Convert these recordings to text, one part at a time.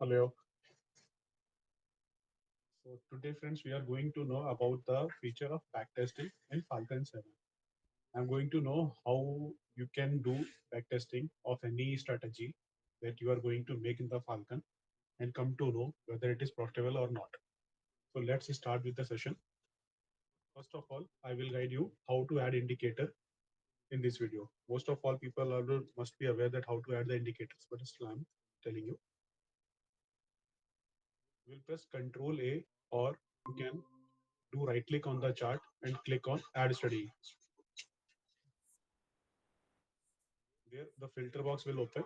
Hello. So today, friends, we are going to know about the feature of backtesting in Falcon 7. I'm going to know how you can do backtesting of any strategy that you are going to make in the Falcon and come to know whether it is profitable or not. So let's start with the session. First of all, I will guide you how to add indicator in this video. Most of all people must be aware that how to add the indicators, but still I'm telling you. You will press Control A, or you can do right click on the chart and click on add study. There the filter box will open,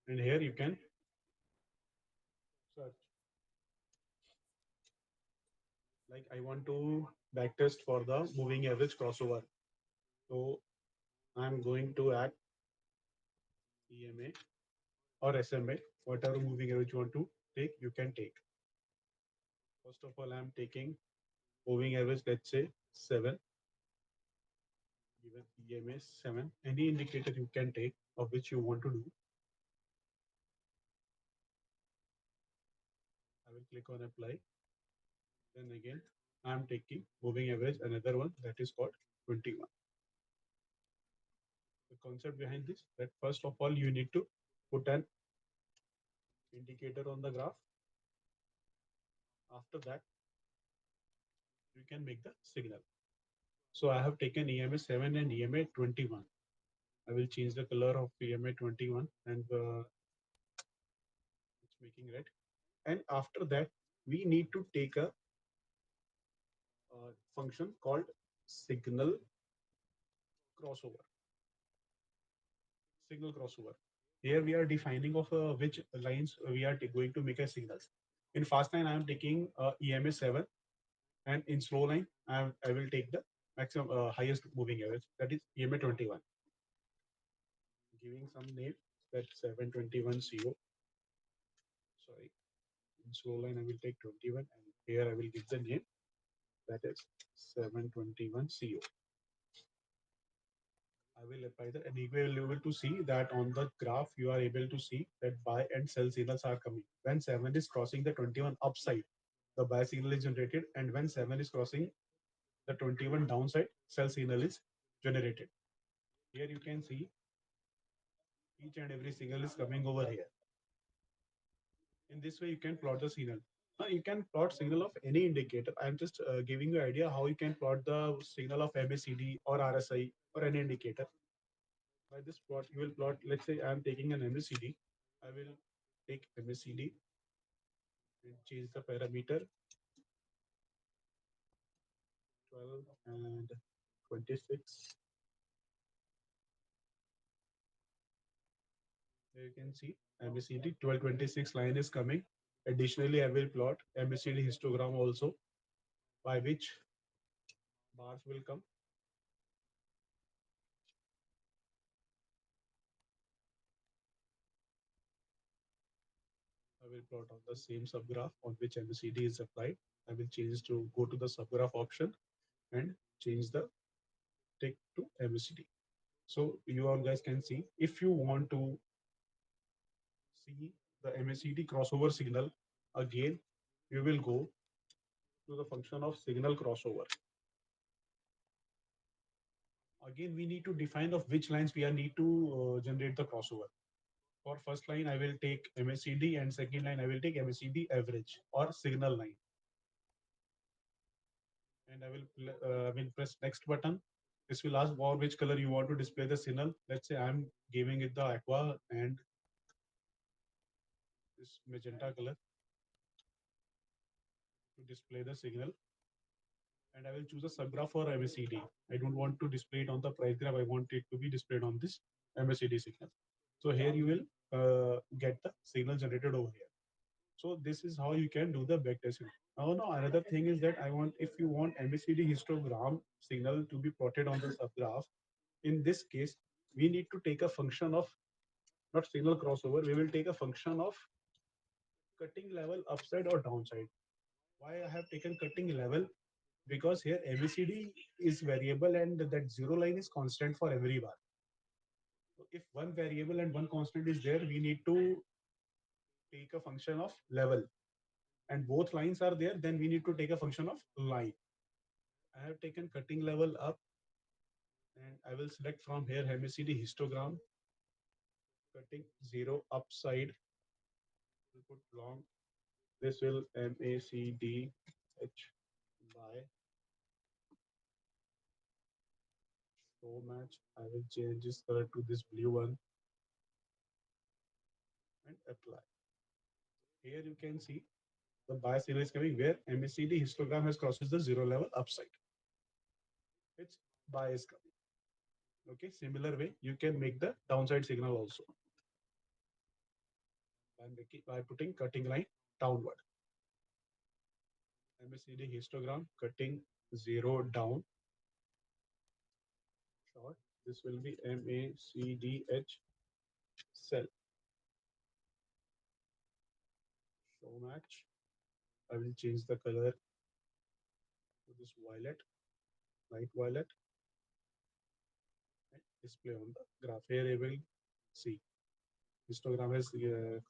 and here you can search. Like I want to backtest for the moving average crossover, so I'm going to add EMA or SMA, whatever moving average you want to take, you can take. First of all, I'm taking moving average, let's say 7, given EMA 7. Any indicator you can take of which you want to do. I will click on apply. Then again, I'm taking moving average, another one that is called 21. The concept behind this, that first of all you need to put an indicator on the graph. After that, you can make the signal. So I have taken EMA 7 and EMA 21. I will change the color of EMA 21 and it's making red. And after that, we need to take a function called signal crossover. Signal crossover. Here we are defining of which lines we are going to make as signals. In fast line, I am taking EMA 7, and in slow line, I will take the maximum highest moving average, that is EMA 21. Giving some name, that 721 CO. Sorry, in slow line I will take 21, and here I will give the name, that is 721 CO. I will apply that, and you will be able to see that on the graph you are able to see that buy and sell signals are coming. When 7 is crossing the 21 upside, the buy signal is generated, and when 7 is crossing the 21 downside, sell signal is generated. Here you can see each and every signal is coming over here. In this way, you can plot the signal. Now, you can plot signal of any indicator. I'm just giving you idea how you can plot the signal of MACD or RSI or any indicator. By this plot, you will plot, let's say I'm taking an MACD. I will take MACD and change the parameter 12 and 26. There you can see MACD 1226 line is coming. Additionally, I will plot MACD histogram also, by which bars will come. I will plot on the same subgraph on which MACD is applied. I will change to go to the subgraph option and change the tick to MACD. So you all guys can see, if you want to see the MACD crossover signal, again, you will go to the function of signal crossover. Again, we need to define of which lines we are need to generate the crossover. For first line, I will take MACD, and second line, I will take MACD average or signal line. And I will press next button. This will ask for which color you want to display the signal. Let's say I'm giving it the aqua and this magenta color to display the signal. And I will choose a subgraph for MACD. I don't want to display it on the price graph. I want it to be displayed on this MACD signal. So here you will get the signal generated over here. So this is how you can do the backtesting. Now another thing is that if you want MACD histogram signal to be plotted on the subgraph, in this case, we need to take a function of not signal crossover. We will take a function of cutting level upside or downside. Why I have taken cutting level? Because here MACD is variable and that zero line is constant for every bar. So if one variable and one constant is there, we need to take a function of level, and both lines are there, then we need to take a function of line. I have taken cutting level up, and I will select from here MACD histogram, cutting 0 upside, we'll put long. This will MACD H by show match. I will change this color to this blue one and apply. Here you can see the bias signal is coming where MACD histogram has crosses the 0 level upside. Its bias coming. Okay, similar way you can make the downside signal also by putting cutting line downward. MACD histogram cutting 0 down short. This will be MACDH cell show match. I will change the color to this violet, light violet, and display on the graph. Here I will see histogram has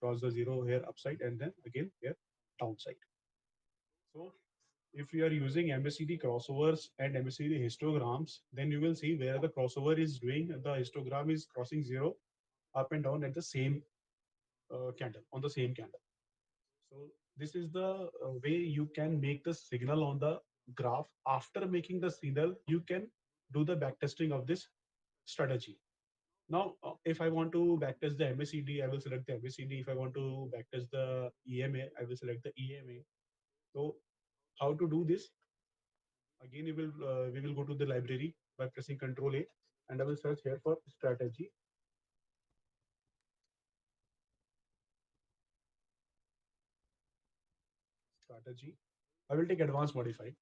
crossed the 0 here upside and then again here downside. So if you are using MACD crossovers and MACD histograms, then you will see where the crossover is doing, the histogram is crossing 0 up and down at the same candle, on the same candle. So this is the way you can make the signal on the graph. After making the signal, you can do the backtesting of this strategy. Now, if I want to backtest the MACD, I will select the MACD. If I want to backtest the EMA, I will select the EMA. So how to do this? Again, we will go to the library by pressing Control A, and I will search here for strategy. Strategy. I will take advanced modified.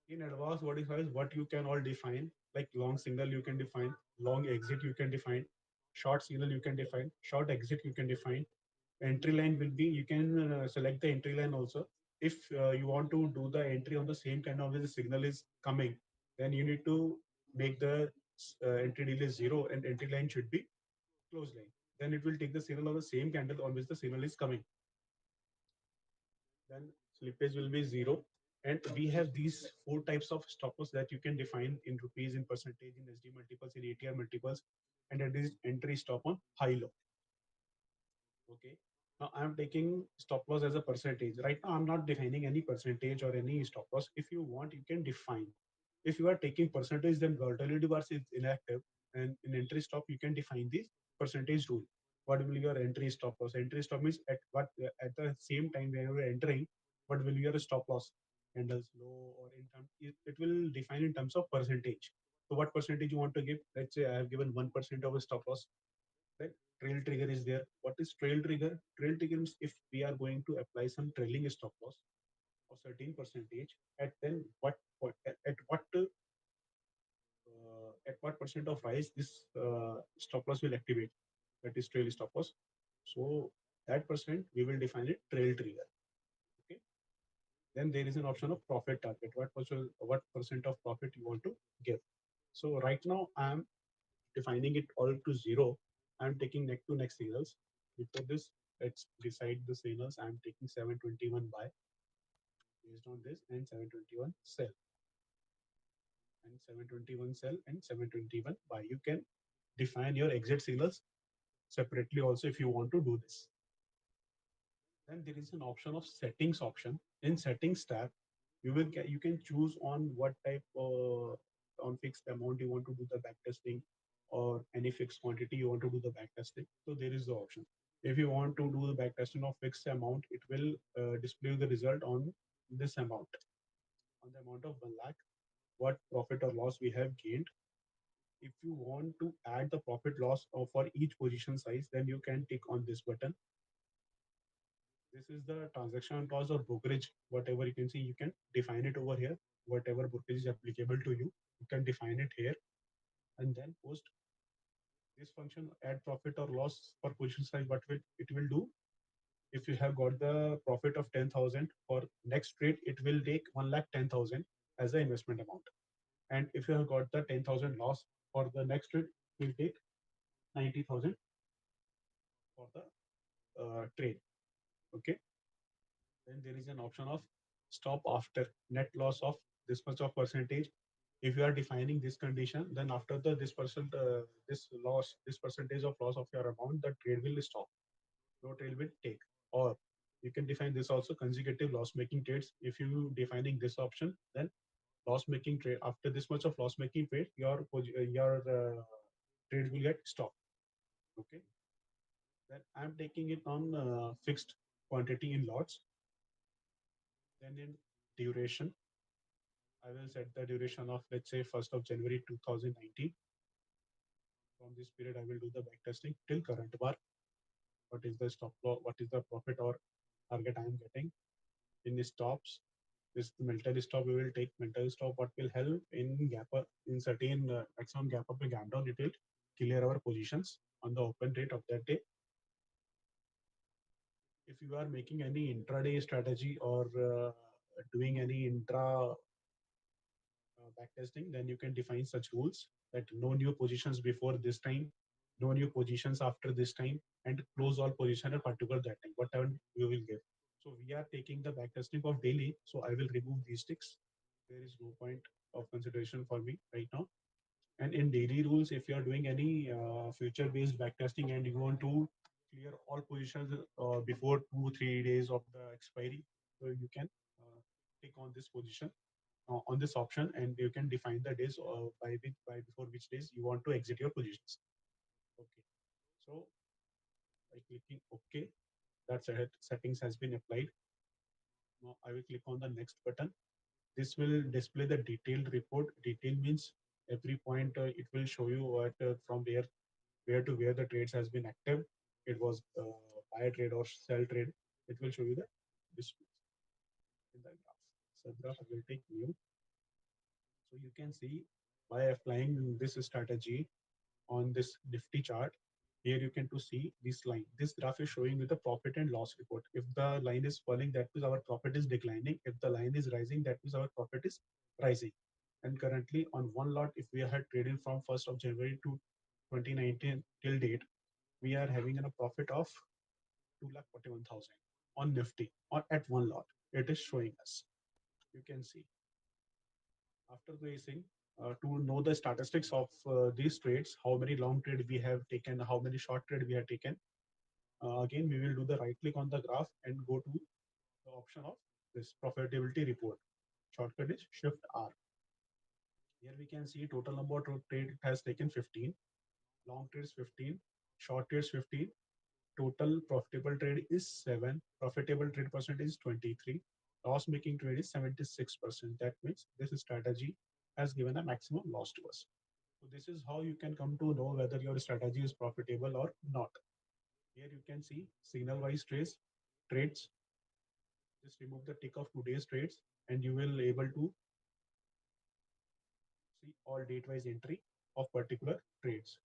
In advanced modifiers, what you can all define, like long signal you can define, long exit you can define, short signal you can define, short exit you can define. Entry line will be, you can select the entry line also. If you want to do the entry on the same kind of the signal is coming, then you need to make the entry delay 0 and entry line should be close line. Then it will take the signal on the same candle on which the signal is coming. Then slippage will be 0. And we have these four types of stop loss that you can define in rupees, in percentage, in SD multiples, in ATR multiples, and that is entry stop on high low. Okay. Now I'm taking stop loss as a percentage. Right now, I'm not defining any percentage or any stop loss. If you want, you can define. If you are taking percentage, then volatility bars is inactive. And in entry stop, you can define the percentage rule. What will your entry stop loss? Entry stop means at the same time when you are entering, what will your stop loss? Candles low or in term, it will define in terms of percentage. So what percentage you want to give? Let's say I have given 1% of a stop loss, right? Trail trigger is there. What is trail trigger? Trail trigger means if we are going to apply some trailing stop loss of certain percentage, at then what at what percent of rise this stop loss will activate. That is trail stop loss. So that percent we will define it trail trigger. Okay. Then there is an option of profit target. What percent of profit you want to give. So right now I am defining it all to 0. I'm taking neck to neck signals. Before this, let's decide the signals. I'm taking 721 buy based on this and 721 sell and 721 sell and 721 buy. You can define your exit signals separately also if you want to do this. Then there is an option of settings option. In settings tab, you can choose on what type on fixed amount you want to do the back testing or any fixed quantity you want to do the back testing. So there is the option. If you want to do the back testing of fixed amount, it will display the result on this amount, on the amount of 1 lakh, what profit or loss we have gained. If you want to add the profit loss for each position size, then you can tick on this button. This is the transaction cost or brokerage, whatever you can see, you can define it over here. Whatever brokerage is applicable to you, you can define it here. And then post this function, add profit or loss for position size, what will it will do? If you have got the profit of 10,000 for next trade, it will take 1,10,000 as the investment amount. And if you have got the 10,000 loss for the next trade, it will take 90,000 for the trade. Okay. Then there is an option of stop after net loss of this much of percentage. If you are defining this condition, then after the this loss, this percentage of loss of your amount, the trade will stop. No trade will take. Or you can define this also consecutive loss making trades. If you defining this option, then loss making trade after this much of loss making trade, trades will get stopped. Okay. Then I'm taking it on fixed quantity in lots. Then in duration, I will set the duration of, let's say, 1st of January 2019. From this period, I will do the backtesting till current bar. What is the stop loss? What is the profit or target I am getting? In stops, this mental stop we will take. Mental stop what will help in gap up, in certain maximum gap up and gap down. It will clear our positions on the open rate of that day. If you are making any intraday strategy or doing any intra backtesting, then you can define such rules that no new positions before this time, no new positions after this time, and close all position at particular that time, whatever you will give. So we are taking the backtesting of daily. So I will remove these ticks. There is no point of consideration for me right now. And in daily rules, if you are doing any future-based backtesting and you want to clear all positions before 2 3 days of the expiry, so you can click on this position on this option, and you can define the days by before which days you want to exit your positions. Okay, so by clicking OK, that settings has been applied. Now I will click on the next button. This will display the detailed report. Detail means every point it will show you what from where to where the trades has been active. It was buy trade or sell trade. It will show you the disputes in the graph. So graph I will take new. So you can see by applying this strategy on this Nifty chart, here you can to see this line. This graph is showing you the profit and loss report. If the line is falling, that means our profit is declining. If the line is rising, that means our profit is rising. And currently on one lot, if we had traded from 1st of January to 2019 till date, we are having a profit of 2,41,000 on Nifty or at one lot. It is showing us. You can see after placing to know the statistics of these trades, how many long trade we have taken, how many short trade we have taken. Again, we will do the right click on the graph and go to the option of this profitability report. Shortcut is Shift R. Here we can see total number of trade has taken 15, long trades 15, short trades 15. Total profitable trade is 7. Profitable trade percentage is 23. Loss making trade is 76%. That means this strategy has given a maximum loss to us. So this is how you can come to know whether your strategy is profitable or not. Here you can see signal wise trades. Just remove the tick of today's trades and you will able to see all date wise entry of particular trades.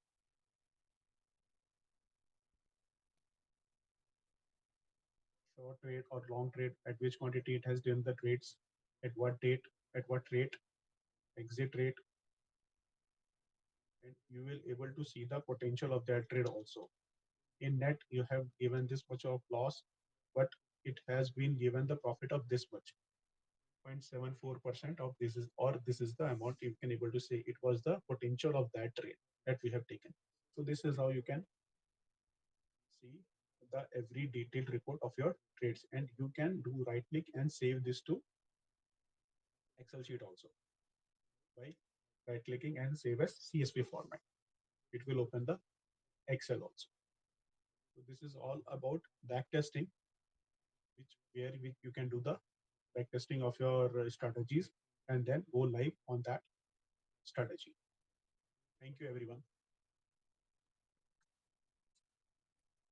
Short trade or long trade, at which quantity it has done the trades, at what date, at what rate, exit rate, and you will able to see the potential of that trade also. In net, you have given this much of loss, but it has been given the profit of this much. 0.74% of this is, or this is the amount you can able to say it was the potential of that trade that we have taken. So this is how you can see the every detailed report of your trades, and you can do right click and save this to Excel sheet also by right clicking and save as CSV format. It will open the Excel also. So this is all about back testing, which where you can do the back testing of your strategies and then go live on that strategy. Thank you, everyone.